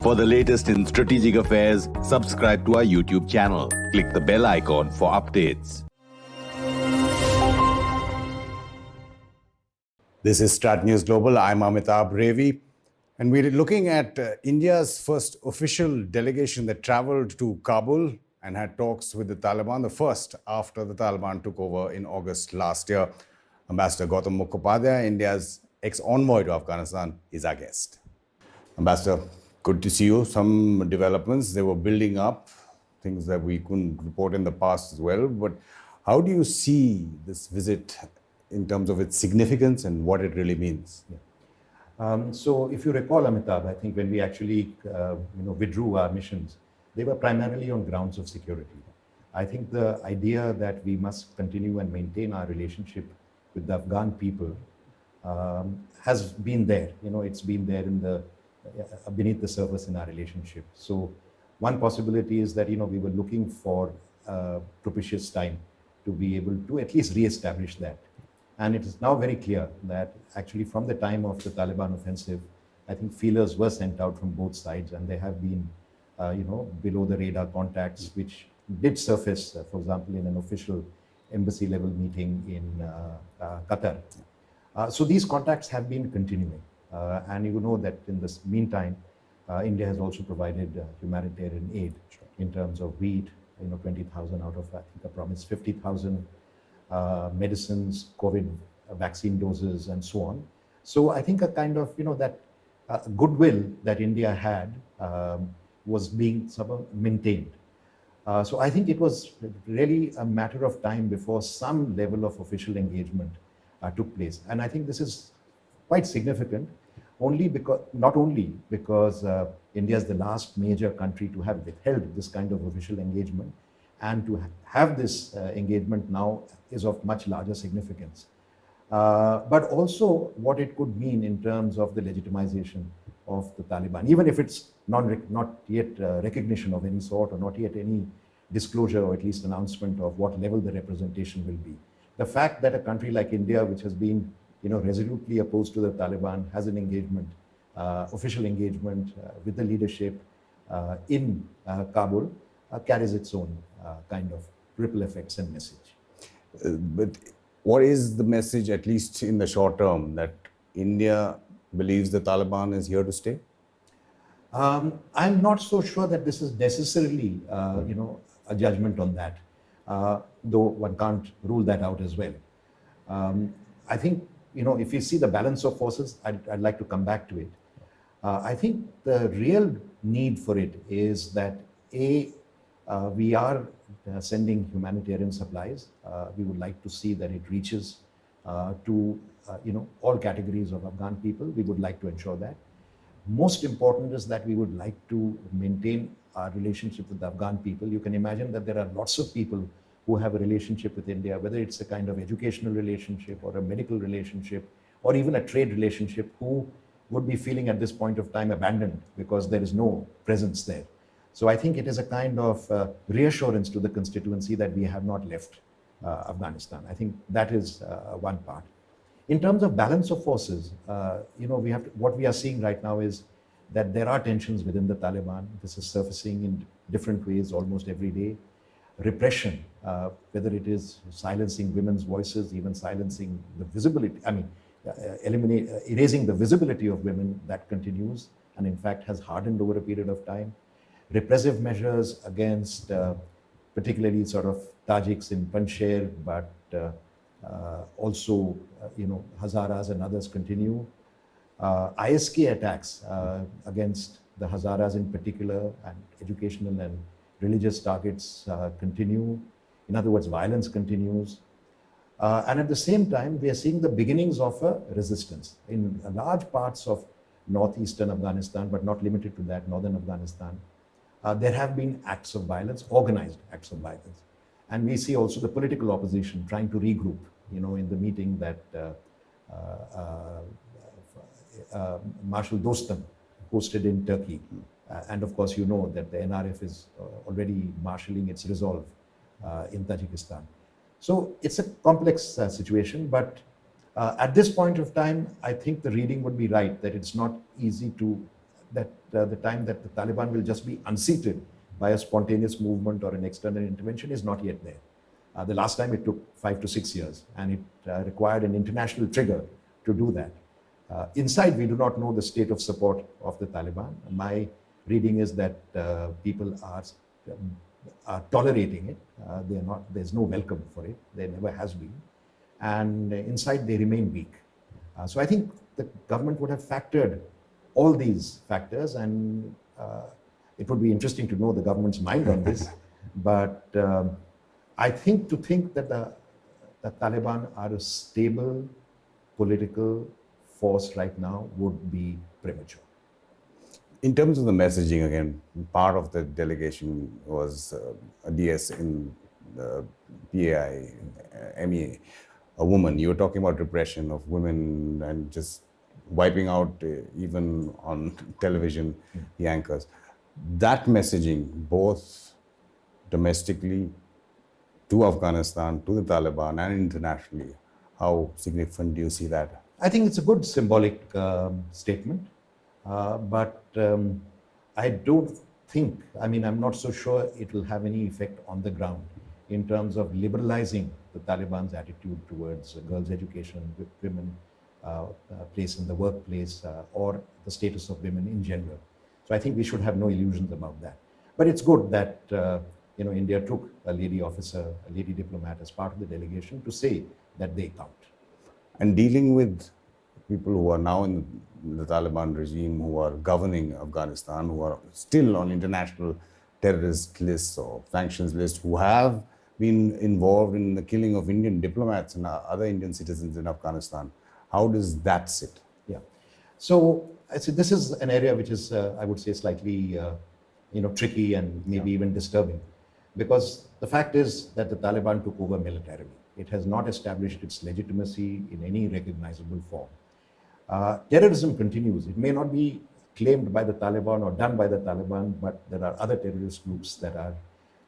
For the latest in strategic affairs, subscribe to our YouTube channel. Click the bell icon for updates. This is StratNews Global. I'm Amitabh, Revi, and we're looking at India's first official delegation that traveled to Kabul and had talks with the Taliban, the first after the Taliban took over in August last year. Ambassador Gautam Mukhopadhaya, India's ex-envoy to Afghanistan, is our guest. Ambassador, good to see you. Some developments, they were building up, things that we couldn't report in the past as well. But how do you see this visit in terms of its significance and what it really means? So if you recall, Amitabh, I think when we actually withdrew our missions, they were primarily on grounds of security. I think the idea that we must continue and maintain our relationship with the Afghan people has been there. It's been there in the beneath the surface in our relationship. So one possibility is that we were looking for propitious time to be able to at least re-establish that. And it is now very clear that actually from the time of the Taliban offensive, I think feelers were sent out from both sides, and there have been below the radar contacts which did surface, for example, in an official embassy level meeting in Qatar. So these contacts have been continuing. And you know that in this meantime, India has also provided humanitarian aid in terms of wheat, 20,000 out of, I think, a promise 50,000 medicines, COVID vaccine doses, and so on. So I think a kind of, that goodwill that India had was being sort of maintained. So I think it was really a matter of time before some level of official engagement took place. And I think this is quite significant, not only because India is the last major country to have withheld this kind of official engagement, and to have this engagement now is of much larger significance. But also what it could mean in terms of the legitimization of the Taliban, even if it's not yet recognition of any sort, or not yet any disclosure or at least announcement of what level the representation will be. The fact that a country like India, which has been resolutely opposed to the Taliban, has an engagement, official engagement with the leadership in Kabul, carries its own kind of ripple effects and message. But what is the message, at least in the short term, that India believes the Taliban is here to stay? I'm not so sure that this is necessarily, a judgment on that, though one can't rule that out as well. I think, if you see the balance of forces, I'd like to come back to it. I think the real need for it is that, we are sending humanitarian supplies. We would like to see that it reaches to all categories of Afghan people. We would like to ensure that. Most important is that we would like to maintain our relationship with the Afghan people. You can imagine that there are lots of people who have a relationship with India, whether it's a kind of educational relationship or a medical relationship or even a trade relationship, who would be feeling at this point of time abandoned because there is no presence there. So I think it is a kind of reassurance to the constituency that we have not left Afghanistan. I think that is one part. In terms of balance of forces, what we are seeing right now is that there are tensions within the Taliban. This is surfacing in different ways almost every day. Repression, whether it is silencing women's voices, even silencing the visibility, erasing the visibility of women, that continues and in fact has hardened over a period of time. Repressive measures against particularly sort of Tajiks in Panjshir, but also Hazaras and others continue. ISK attacks against the Hazaras in particular, and educational and religious targets continue. In other words, violence continues. And at the same time, we are seeing the beginnings of a resistance in large parts of northeastern Afghanistan, but not limited to that, northern Afghanistan. There have been acts of violence, organized acts of violence. And we see also the political opposition trying to regroup, in the meeting that Marshal Dostum hosted in Turkey. And of course, that the NRF is already marshalling its resolve in Tajikistan. So it's a complex situation, but at this point of time, I think the reading would be right, that it's not easy to that the time that the Taliban will just be unseated by a spontaneous movement or an external intervention is not yet there. The last time it took 5 to 6 years, and it required an international trigger to do that. Inside, we do not know the state of support of the Taliban. My reading is that people are tolerating it. There's no welcome for it. There never has been. And inside, they remain weak. So I think the government would have factored all these factors, and it would be interesting to know the government's mind on this. But I think that the Taliban are a stable political force right now would be premature. In terms of the messaging, again, part of the delegation was a DS in the PAI, MEA, a woman. You were talking about repression of women and just wiping out even on television the anchors. That messaging, both domestically to Afghanistan, to the Taliban, and internationally, how significant do you see that? I think it's a good symbolic statement, but I don't think, I'm not so sure it will have any effect on the ground in terms of liberalizing the Taliban's attitude towards girls' education, women place in the workplace, or the status of women in general. So I think we should have no illusions about that. But it's good that India took a lady officer, a lady diplomat as part of the delegation to say that they count. And dealing with people who are now in the Taliban regime, who are governing Afghanistan, who are still on international terrorist lists or sanctions lists, who have been involved in the killing of Indian diplomats and other Indian citizens in Afghanistan. How does that sit? Yeah. So I say this is an area which is, I would say, slightly tricky and maybe even disturbing, because the fact is that the Taliban took over militarily. It has not established its legitimacy in any recognizable form. Terrorism continues. It may not be claimed by the Taliban or done by the Taliban, but there are other terrorist groups that are.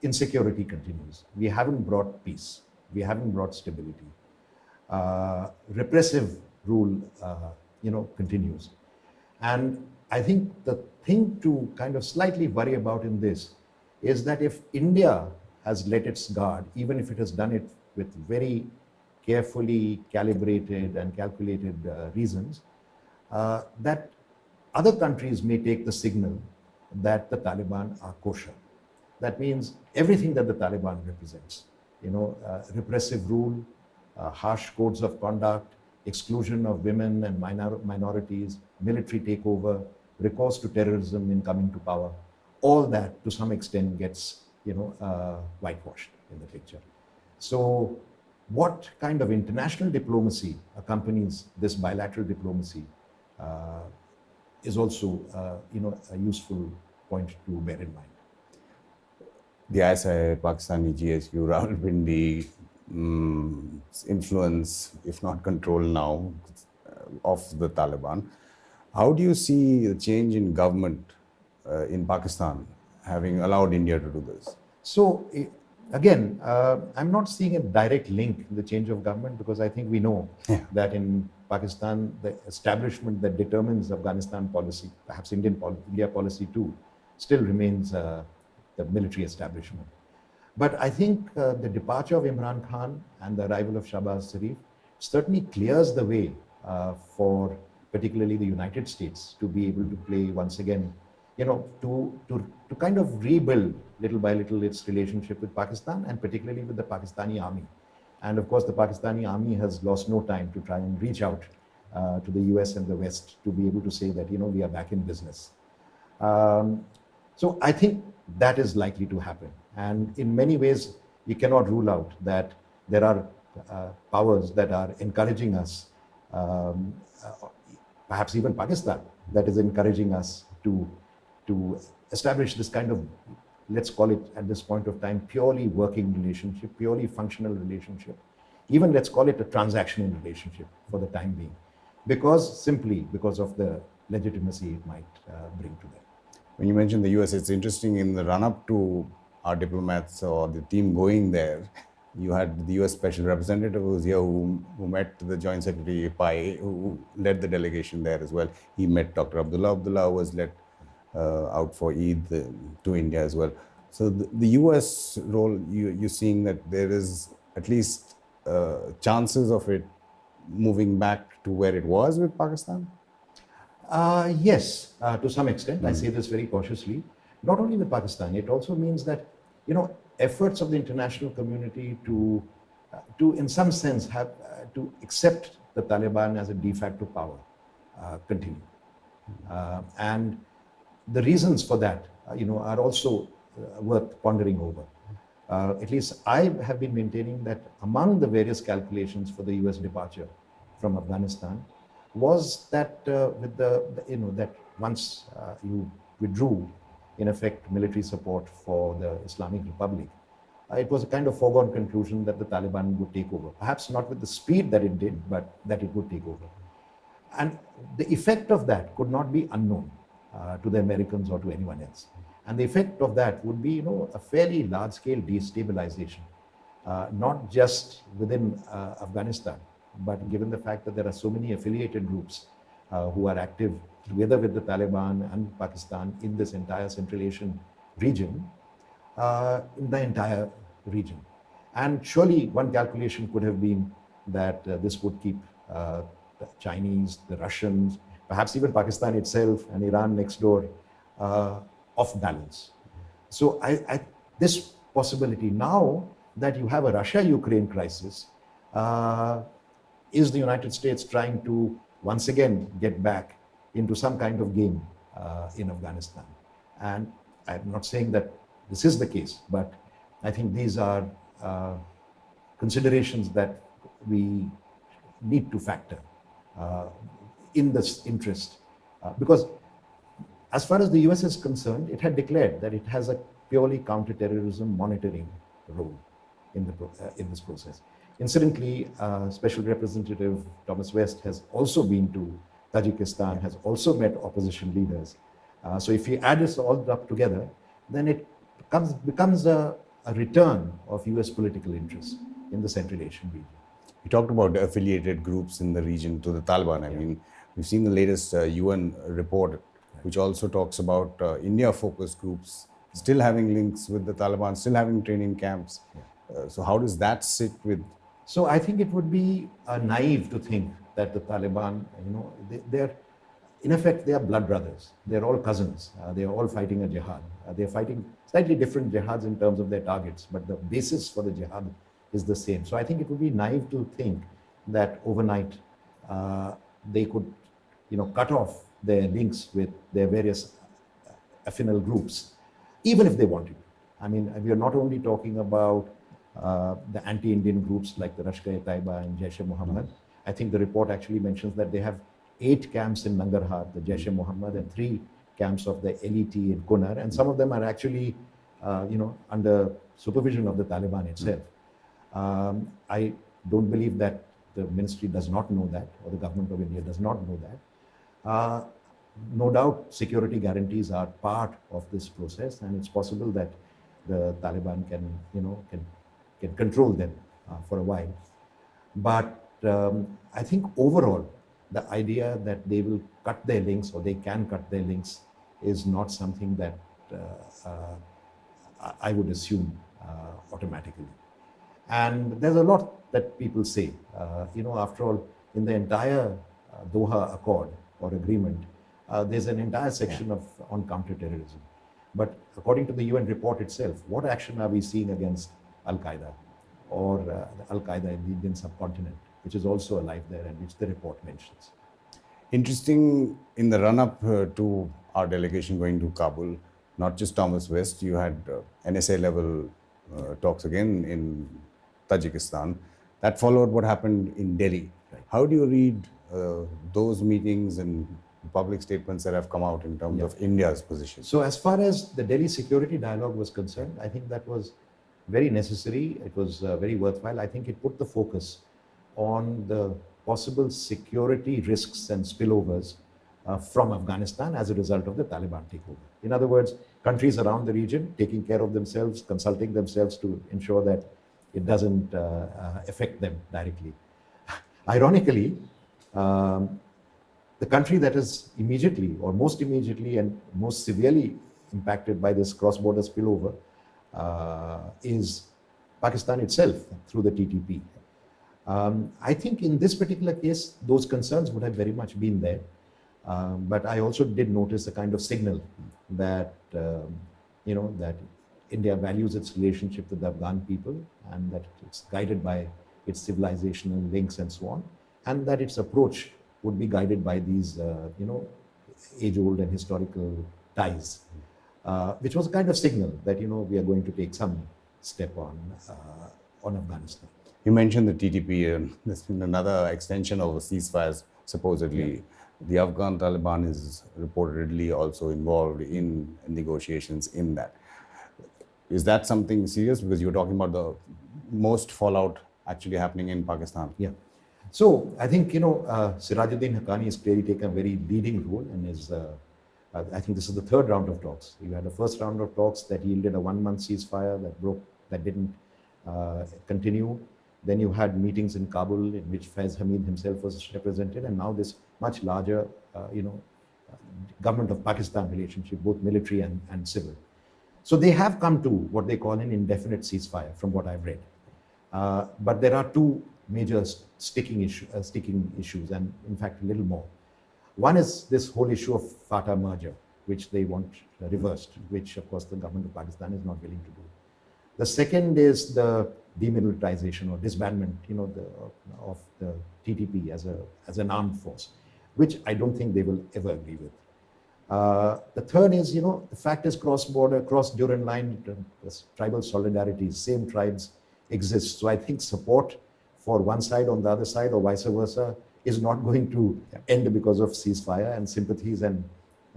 Insecurity continues. We haven't brought peace. We haven't brought stability. Repressive rule, continues. And I think the thing to kind of slightly worry about in this is that if India has let its guard, even if it has done it with very carefully calibrated and calculated reasons, that other countries may take the signal that the Taliban are kosher. That means everything that the Taliban represents, repressive rule, harsh codes of conduct, exclusion of women and minorities, military takeover, recourse to terrorism in coming to power, all that to some extent gets, whitewashed in the picture. So what kind of international diplomacy accompanies this bilateral diplomacy is also, a useful point to bear in mind. The ISI, Pakistani GSU, Rawalpindi influence, if not control now, of the Taliban. How do you see the change in government in Pakistan having allowed India to do this? So again, I'm not seeing a direct link in the change of government, because I think we know that in Pakistan, the establishment that determines Afghanistan policy, perhaps India policy too, still remains the military establishment. But I think the departure of Imran Khan and the arrival of Shahbaz Sharif certainly clears the way for particularly the United States to be able to play once again, to kind of rebuild little by little its relationship with Pakistan, and particularly with the Pakistani army. And of course, the Pakistani army has lost no time to try and reach out to the US and the West to be able to say that, we are back in business. So I think that is likely to happen. And in many ways, we cannot rule out that there are powers that are encouraging us, perhaps even Pakistan, that is encouraging us to establish this kind of, let's call it at this point of time, purely working relationship, purely functional relationship. Even let's call it a transactional relationship for the time being, simply because of the legitimacy it might bring to them. When you mentioned the US, it's interesting, in the run-up to our diplomats or the team going there, you had the US Special Representative who was here, who met the Joint Secretary Pai, who led the delegation there as well. He met Dr. Abdullah, who was led out for Eid to India as well. So the US role, you're seeing that there is at least chances of it moving back to where it was with Pakistan? Yes, to some extent. I say this very cautiously. Not only with Pakistan, it also means that, efforts of the international community to in some sense, have to accept the Taliban as a de facto power continue. And the reasons for that, are also worth pondering over. At least I have been maintaining that among the various calculations for the US departure from Afghanistan was that that once you withdrew, in effect, military support for the Islamic Republic, it was a kind of foregone conclusion that the Taliban would take over. Perhaps not with the speed that it did, but that it would take over. And the effect of that could not be unknown to the Americans or to anyone else. And the effect of that would be, a fairly large-scale destabilization, not just within Afghanistan, but given the fact that there are so many affiliated groups who are active together with the Taliban and Pakistan in this entire Central Asian region, in the entire region. And surely one calculation could have been that this would keep the Chinese, the Russians, perhaps even Pakistan itself and Iran next door off balance. So this possibility now that you have a Russia-Ukraine crisis, is the United States trying to once again get back into some kind of game in Afghanistan? And I'm not saying that this is the case, but I think these are considerations that we need to factor in this interest. Because as far as the US is concerned, it had declared that it has a purely counterterrorism monitoring role in this process. Incidentally, Special Representative Thomas West has also been to Tajikistan, has also met opposition leaders. So if you add this all up together, then it becomes a return of US political interest in the Central Asian region. You talked about the affiliated groups in the region to the Taliban. I mean, we've seen the latest UN report, which also talks about India-focused groups still having links with the Taliban, still having training camps. So how does that sit with? So I think it would be naive to think that the Taliban, they're, in effect, they are blood brothers. They're all cousins. They're all fighting a jihad. They're fighting slightly different jihads in terms of their targets, but the basis for the jihad is the same. So I think it would be naive to think that overnight they could, cut off their links with their various affinal groups, even if they wanted to. I mean, we are not only talking about the anti-Indian groups like the Lashkar-e-Taiba and Jaish-e-Mohammed. I think the report actually mentions that they have 8 camps in Nangarhar, the Jaish-e-Mohammed, and 3 camps of the LET in Kunar, and some of them are actually, under supervision of the Taliban itself. I don't believe that the ministry does not know that, or the government of India does not know that. No doubt, security guarantees are part of this process, and it's possible that the Taliban can control them for a while. But I think overall, the idea that they will cut their links or they can cut their links is not something that I would assume automatically. And there's a lot that people say. After all, in the entire Doha Accord or agreement, there's an entire section on counterterrorism. But according to the UN report itself, what action are we seeing against Al-Qaeda or Al-Qaeda in the Indian subcontinent, which is also alive there and which the report mentions? Interesting, in the run-up to our delegation going to Kabul, not just Thomas West, you had NSA-level talks again in Tajikistan. That followed what happened in Delhi. Right. How do you read those meetings and public statements that have come out in terms of India's position? So as far as the Delhi security dialogue was concerned, I think that was very necessary. It was very worthwhile. I think it put the focus on the possible security risks and spillovers from Afghanistan as a result of the Taliban takeover. In other words, countries around the region taking care of themselves, consulting themselves to ensure that it doesn't affect them directly. Ironically, The country that is immediately or most immediately and most severely impacted by this cross-border spillover is Pakistan itself through the TTP. I think in this particular case, those concerns would have very much been there. But I also did notice a kind of signal that, that India values its relationship with the Afghan people and that it's guided by its civilizational links and so on, and that its approach would be guided by these, age-old and historical ties, which was a kind of signal that, we are going to take some step on Afghanistan. You mentioned the TTP, and there's been another extension of the ceasefires, supposedly. Yeah. The Afghan Taliban is reportedly also involved in negotiations in that. Is that something serious? Because you were talking about the most fallout actually happening in Pakistan. Yeah. So I think, Sirajuddin Haqqani has clearly taken a very leading role and is, I think this is the third round of talks. You had a first round of talks that yielded a 1-month ceasefire that didn't continue. Then you had meetings in Kabul in which Faiz Hamid himself was represented, and now this much larger, government of Pakistan relationship, both military and civil. So they have come to what they call an indefinite ceasefire, from what I've read. But there are two major sticking issues, and in fact, a little more. One is this whole issue of FATA merger, which they want reversed, which of course the government of Pakistan is not willing to do. The second is the demilitarization or disbandment, of the TTP as an armed force, which I don't think they will ever agree with. The third is, the fact is cross-border, cross-Durand line, tribal solidarities, same tribes exist. So I think support for one side on the other side or vice versa is not going to end because of ceasefire, and sympathies and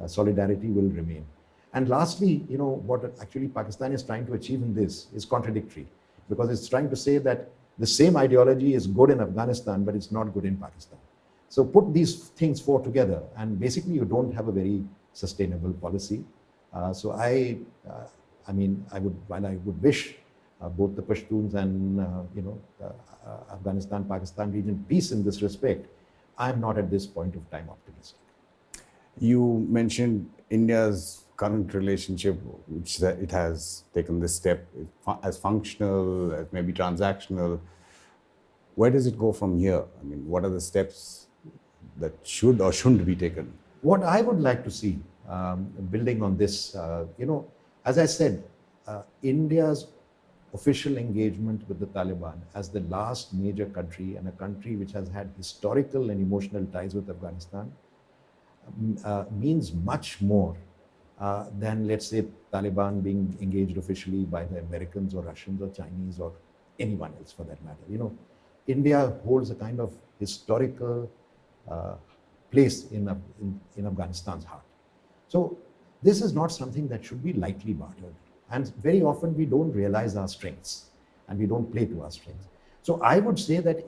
solidarity will remain. And lastly, what actually Pakistan is trying to achieve in this is contradictory, because it's trying to say that the same ideology is good in Afghanistan, but it's not good in Pakistan. So put these things four together, and basically you don't have a very sustainable policy. So while I would wish both the Pashtuns and Afghanistan-Pakistan region peace in this respect, I'm not at this point of time optimistic. You mentioned India's current relationship, which it has taken this step as functional, as maybe transactional. Where does it go from here? I mean, what are the steps that should or shouldn't be taken? What I would like to see, building on this, as I said, India's official engagement with the Taliban as the last major country, and a country which has had historical and emotional ties with Afghanistan, means much more than, let's say, Taliban being engaged officially by the Americans or Russians or Chinese or anyone else for that matter. India holds a kind of historical place in Afghanistan's heart. So this is not something that should be lightly bartered. And very often we don't realize our strengths and we don't play to our strengths. So I would say that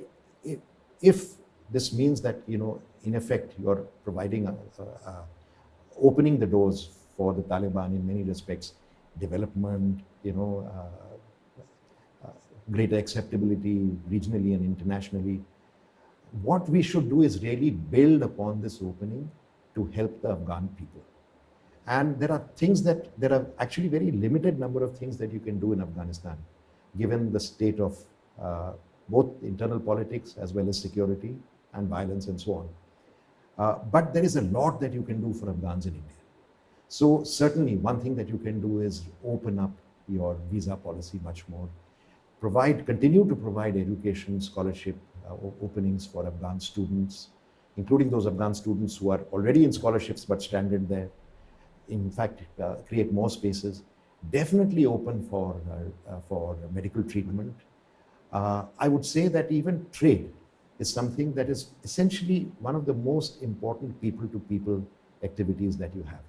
if this means that, in effect, you're providing, opening the doors for the Taliban in many respects, development, greater acceptability regionally and internationally, what we should do is really build upon this opening to help the Afghan people. And there are actually very limited number of things that you can do in Afghanistan, given the state of both internal politics as well as security and violence and so on. But there is a lot that you can do for Afghans in India. So certainly one thing that you can do is open up your visa policy much more, continue to provide education, scholarship openings for Afghan students, including those Afghan students who are already in scholarships but stranded there. In fact, create more spaces, definitely open for medical treatment. I would say that even trade is something that is essentially one of the most important people-to-people activities that you have.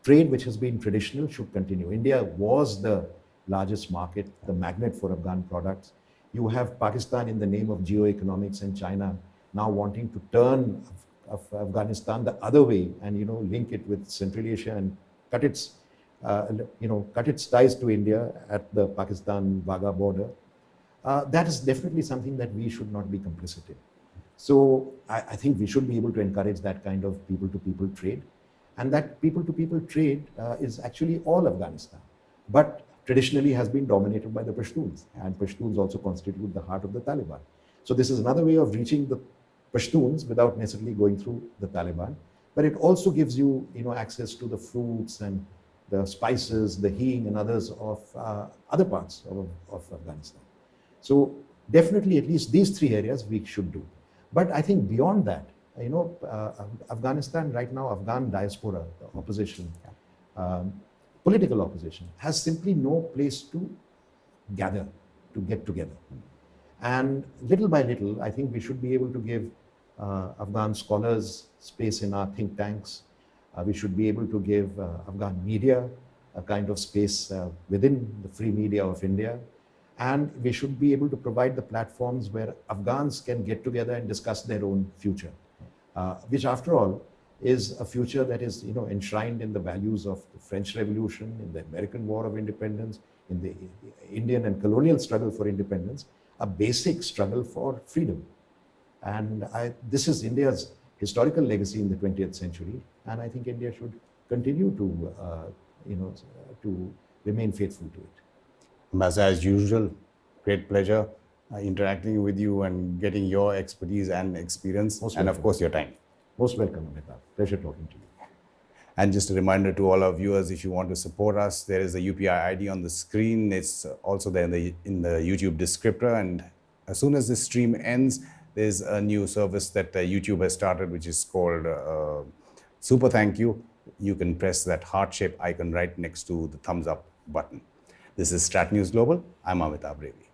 Trade, which has been traditional, should continue. India was the largest market, the magnet for Afghan products. You have Pakistan in the name of geoeconomics and China now wanting to turn Afghanistan the other way and link it with Central Asia and cut its ties to India at the Pakistan-Wagah border. That is definitely something that we should not be complicit in. So I think we should be able to encourage that kind of people-to-people trade. And that people-to-people trade is actually all Afghanistan. But traditionally has been dominated by the Pashtuns. And Pashtuns also constitute the heart of the Taliban. So this is another way of reaching the Pashtuns without necessarily going through the Taliban. But it also gives you, access to the fruits and the spices, the hing and others of other parts of Afghanistan. So definitely at least these three areas we should do. But I think beyond that, Afghanistan right now, Afghan diaspora, the opposition, political opposition, has simply no place to gather, to get together. And little by little, I think we should be able to give Afghan scholars space in our think tanks. We should be able to give Afghan media a kind of space within the free media of India. And we should be able to provide the platforms where Afghans can get together and discuss their own future, which after all is a future that is enshrined in the values of the French Revolution, in the American War of Independence, in the Indian and colonial struggle for independence, a basic struggle for freedom. And this is India's historical legacy in the 20th century. And I think India should continue to remain faithful to it. Ambassador, as usual, great pleasure interacting with you and getting your expertise and experience, and of course your time. Most welcome, Amitabh. Pleasure talking to you. And just a reminder to all our viewers, if you want to support us, there is a UPI ID on the screen. It's also there in the YouTube descriptor. And as soon as this stream ends, there's a new service that YouTube has started, which is called Super Thank You. You can press that heart-shaped icon right next to the thumbs up button. This is StratNews Global. I'm Amitabh Revi.